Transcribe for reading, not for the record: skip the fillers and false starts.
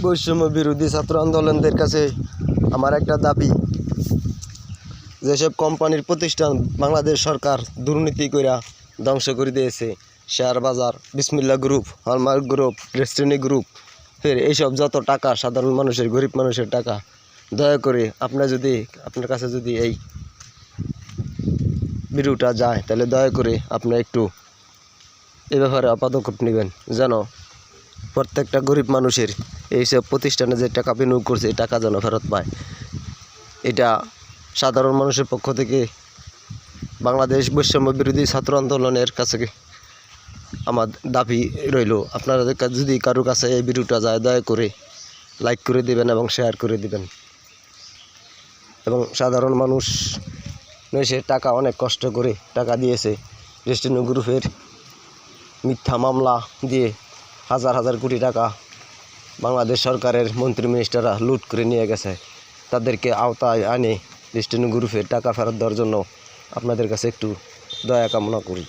বৈষম্য বিরোধী ছাত্র আন্দোলনদের কাছে আমার একটা দাবি, যেসব কোম্পানির প্রতিষ্ঠান বাংলাদেশ সরকার দুর্নীতি কইরা ধ্বংস করে দিয়েছে, শেয়ার বাজার, বিসমিল্লাহ group, hallmark group, destiny group, ফের এইসব যত টাকা সাধারণ মানুষের, গরিব মানুষের টাকা, দয়া করে আপনার কাছে যদি এই ভিডিওটা যায়, তাহলে দয়া করে আপনি একটু এ ব্যাপারে পদক্ষেপ নেবেন, যেন প্রত্যেকটা গরিব মানুষের এইসব প্রতিষ্ঠানে যে টাকা বিনিয়োগ করছে এই টাকা যেন ফেরত পায়। এটা সাধারণ মানুষের পক্ষ থেকে বাংলাদেশ বৈষম্য বিরোধী ছাত্র আন্দোলনের কাছে আমার দাবি রইল। আপনারা যদি কারো কাছে এই ভিডিওটা যায়, দয়া করে লাইক করে দিবেন এবং শেয়ার করে দিবেন। এবং সাধারণ মানুষ সে টাকা অনেক কষ্ট করে টাকা দিয়েছে, ডেস্টিনি গ্রুপের মিথ্যা মামলা দিয়ে হাজার হাজার কোটি টাকা বাংলাদেশ সরকারের মন্ত্রী মিনিস্টাররা লুট করে নিয়ে গেছে। তাদেরকে আওতায় আনে ডেস্টিনি গ্রুপের টাকা ফেরত দেওয়ার জন্য আপনাদের কাছে একটু দয়া কামনা করি।